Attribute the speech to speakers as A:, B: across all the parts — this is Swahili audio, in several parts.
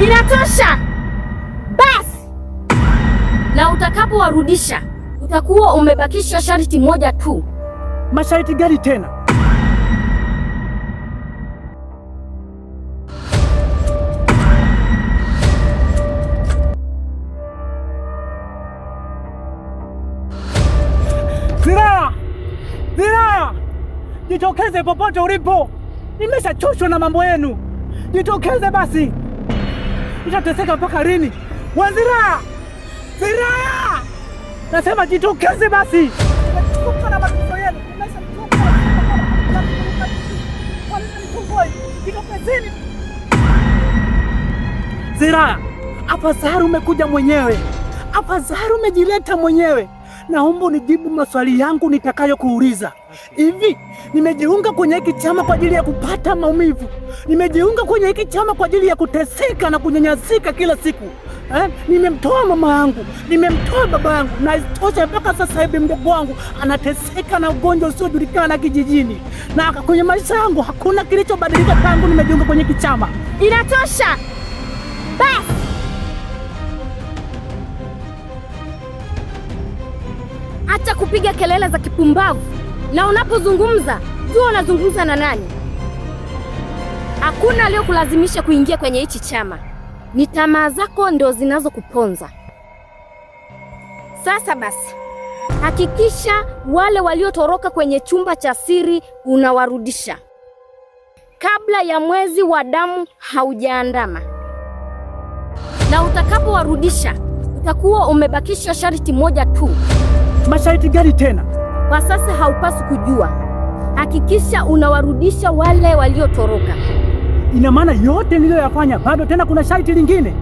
A: Inatosha basi, na utakapowarudisha utakuwa umebakisha sharti moja tu.
B: Masharti gani tena? Zira! Jitokeze popote ulipo. Nimeshachoshwa na mambo yenu. Jitokeze basi. Nitateseka mpaka lini? Wazira! Zira! Nasema jitokeze basi. Nimechoka na matatizo yenu. Nimeshachoka. Jitokezeni. Zira, afadhali umekuja mwenyewe. Afadhali umejileta mwenyewe. Naomba unijibu maswali yangu nitakayokuuliza. Hivi, nimejiunga kwenye hiki chama kwa ajili ya kupata maumivu? Nimejiunga kwenye hiki chama kwa ajili ya kuteseka na kunyanyasika kila siku? Nimemtoa mama yangu, nimemtoa baba yangu, na isitoshe mpaka sasa hivi mdogo wangu anateseka na ugonjwa usiojulikana kijijini. Na kwenye maisha yangu hakuna kilichobadilika tangu nimejiunga kwenye hiki chama.
A: Inatosha basi. Acha kupiga kelele za kipumbavu, na unapozungumza jua unazungumza na nani. Hakuna aliyokulazimisha kuingia kwenye hichi chama. Ni tamaa zako ndio zinazokuponza. Sasa basi, hakikisha wale waliotoroka kwenye chumba cha siri unawarudisha kabla ya mwezi wa damu haujaandama. Na utakapowarudisha utakuwa umebakisha sharti moja tu.
B: Masharti gani tena?
A: Kwa sasa haupaswi kujua. Hakikisha unawarudisha wale waliotoroka.
B: Ina maana yote niliyoyafanya bado tena kuna sharti lingine?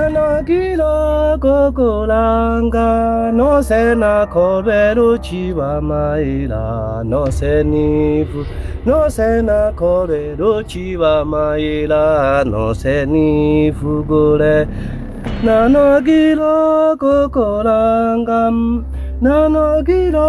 C: Nanagila kokolanga no sena koberu chiwa maila no senifu no sena koberu chiwa maila no senifu gole nanagila kokolanga nanagila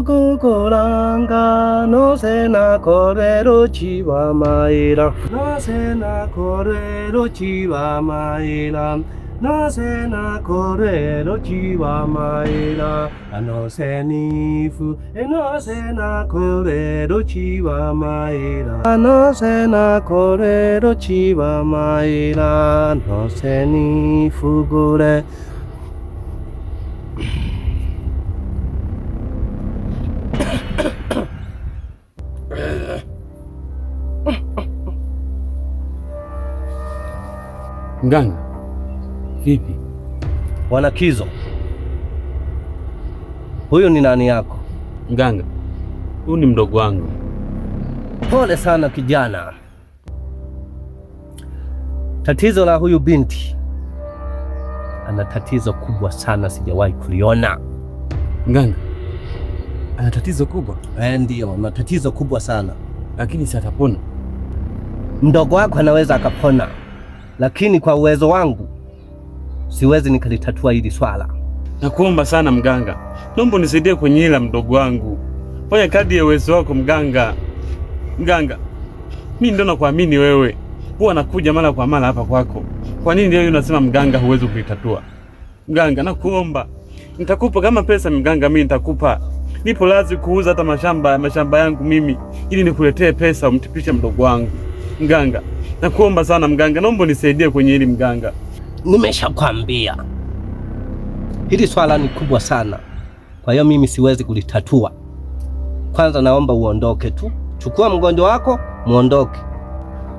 C: kokolanga no sena koberu chiwa maila no sena koberu chiwa maila no sena koberu chiwa maila no senifu no sena koberu chiwa maila no sena koberu chiwa maila no senifu gure.
D: Mganga, vipi?
C: Bwana Kizo, huyu ni nani yako?
D: Mganga, huyu ni mdogo wangu.
C: Pole sana kijana. Tatizo la huyu binti, ana tatizo kubwa sana, sijawahi kuliona.
D: Mganga, ana tatizo kubwa?
C: Ndio, ana tatizo kubwa sana.
D: Lakini si atapona?
C: Mdogo wako anaweza akapona, lakini kwa uwezo wangu siwezi nikalitatua hili swala.
D: Nakuomba sana mganga, naomba unisaidie kwenye hila mdogo wangu. Fanya kadri ya uwezo wako mganga. Mganga, mimi ndo nakuamini wewe. Huwa nakuja mara kwa mara hapa kwako. Kwa nini leo unasema mganga huwezi kulitatua? Mganga, nakuomba. Nitakupa kama pesa mganga, mimi nitakupa. Nipo lazi kuuza hata mashamba yangu mimi ili nikuletee pesa umtipishe mdogo wangu. Mganga, nakuomba sana mganga, naomba unisaidie kwenye hili mganga.
C: Nimeshakwambia hili swala ni kubwa sana, kwa hiyo mimi siwezi kulitatua. Kwanza naomba uondoke tu, chukua mgonjwa wako muondoke.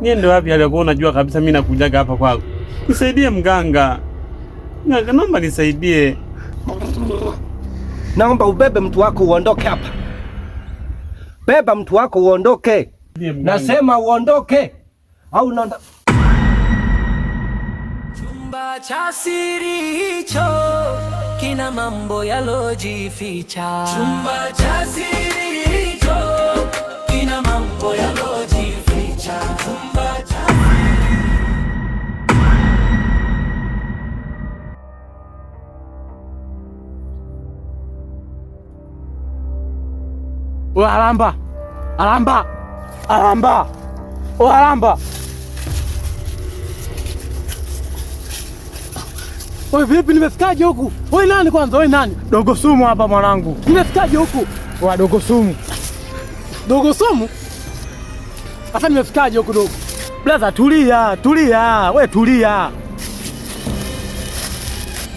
D: Niende wapi aliyokuwa unajua kabisa mimi nakujaga hapa kwako? Nisaidie mganga. Mganga, naomba nisaidie.
C: Naomba ubebe mtu wako uondoke hapa. Beba mtu wako uondoke. Nasema uondoke au unaondoka.
E: Chumba cha siri hicho kina mambo yalojificha. Chumba cha siri hicho kina mambo yalojificha. Chumba cha
B: Alamba! Alamba! Alamba! Alamba! Wewe vipi, nimefikaje huku? Wewe nani kwanza? Wewe nani?
F: Dogo Sumu hapa mwanangu.
B: Nimefikaje huku?
F: Wa Dogo Sumu.
B: Dogo Sumu? Sasa nimefikaje huku dogo?
F: Blaza, tulia, tulia. We tulia.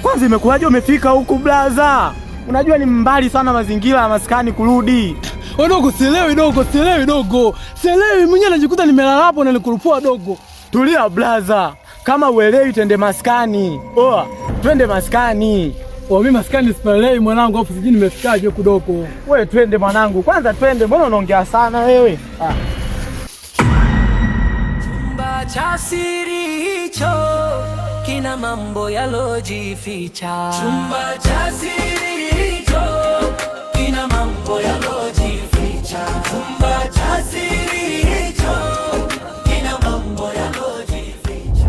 F: Kwanza imekuwaje umefika huku blaza? Unajua ni mbali sana mazingira ya maskani kurudi.
B: Wewe dogo, sielewi dogo, sielewi dogo. Sielewi, mwenyewe najikuta nimelala hapo na nikurupua dogo.
F: Tulia blaza. Kama uelewi twende maskani. Oa, twende maskani.
B: Mimi maskani sipaelewi mwanangu, afu sijui nimefikaje huku dogo.
F: Wewe twende mwanangu. Kwanza twende, mbona unaongea sana wewe?
E: chumba cha siri hicho kina mambo yalojificha. Chumba cha siri hicho kina mambo yalojificha. Chumba cha siri hicho kina mambo yalojificha.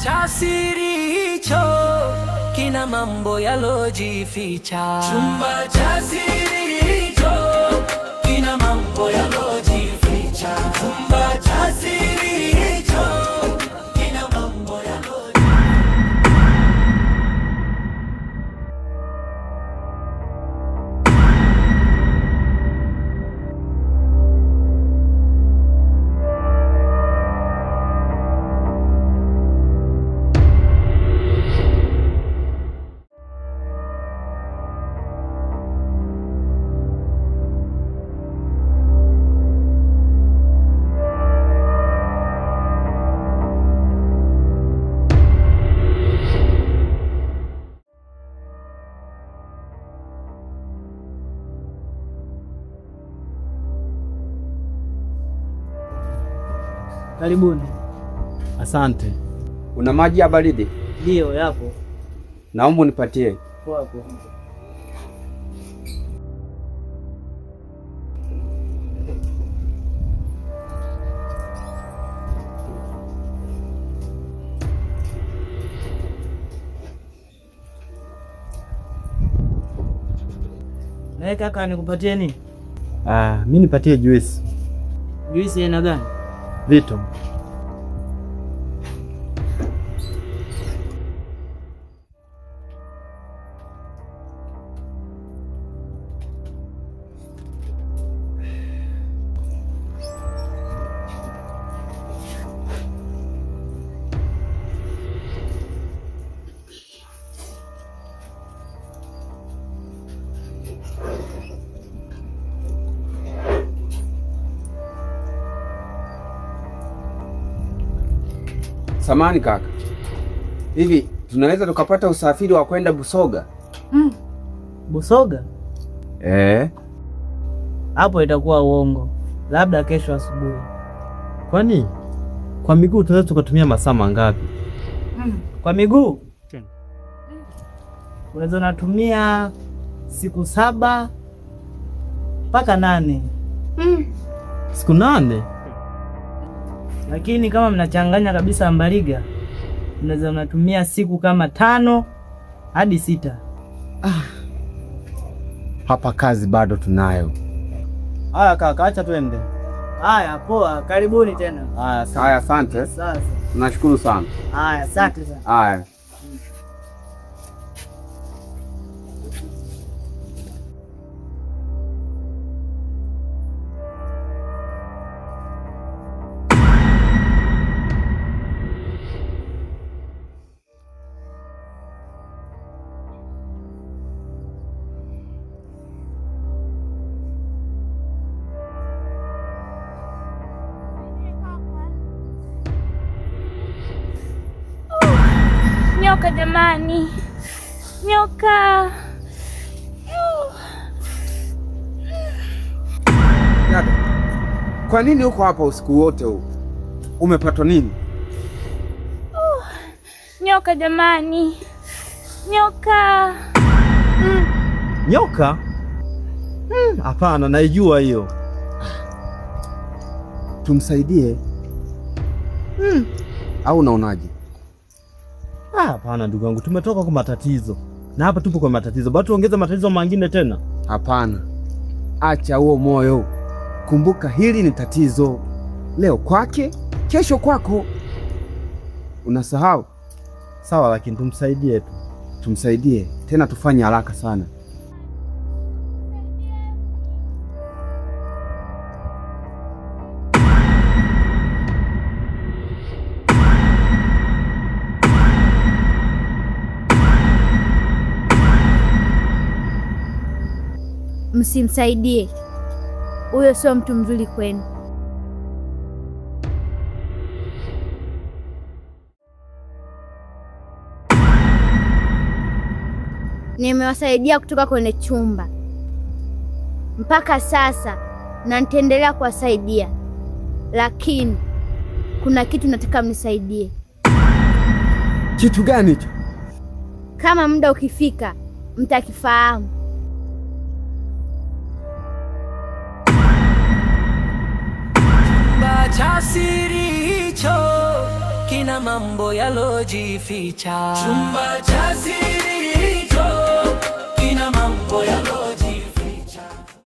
E: Cha siri hicho kina mambo yalojificha. Chumba cha siri hicho kina mambo yalojificha. Chumba cha siri hicho kina mambo yalojificha.
B: Karibuni.
F: Asante.
G: Una maji ya baridi?
B: Ndio, yapo.
G: Naomba unipatie.
B: Poa.
H: Na kaka nikupatie nini?
F: Mimi nipatie juice.
H: Juice aina gani?
F: Vito.
G: Samani kaka, hivi tunaweza tukapata usafiri wa kwenda Busoga?
H: Busoga? Hapo itakuwa uongo, labda kesho asubuhi.
F: Kwani kwa miguu tunaweza tukatumia masaa mangapi?
H: Kwa miguu unaweza natumia siku 7 mpaka 8.
F: Siku 8?
H: Lakini kama mnachanganya kabisa Mbaliga, unaweza unatumia siku kama 5 hadi 6.
G: Hapa kazi bado tunayo.
F: Haya kaka, acha twende.
H: Haya, poa, karibuni tena.
G: Haya, asante.
H: Sasa.
G: Nashukuru sana.
H: Haya, asante sana.
G: Haya.
A: Nyoka jamani, nyoka.
G: Dada, kwa nini uko hapa usiku wote huu? Umepatwa nini?
A: Nyoka jamani, nyoka.
F: Nyoka? Hapana, naijua hiyo.
G: Tumsaidie? Au unaonaje?
F: Hapana ndugu yangu, tumetoka kwa matatizo na hapa tupo kwa matatizo, bado tuongeze matatizo mengine tena?
G: Hapana, acha huo moyo. Kumbuka hili ni tatizo, leo kwake, kesho kwako. Unasahau?
F: Sawa, lakini tumsaidie tu.
G: Tumsaidie tena, tufanye haraka sana.
A: Msimsaidie, huyo sio mtu mzuri kwenu. Nimewasaidia kutoka kwenye chumba mpaka sasa na nitaendelea kuwasaidia, lakini kuna kitu nataka mnisaidie.
G: Kitu gani hicho?
A: Kama muda ukifika mtakifahamu.
E: Chumba cha siri hicho kina mambo yalojificha. Chumba cha siri hicho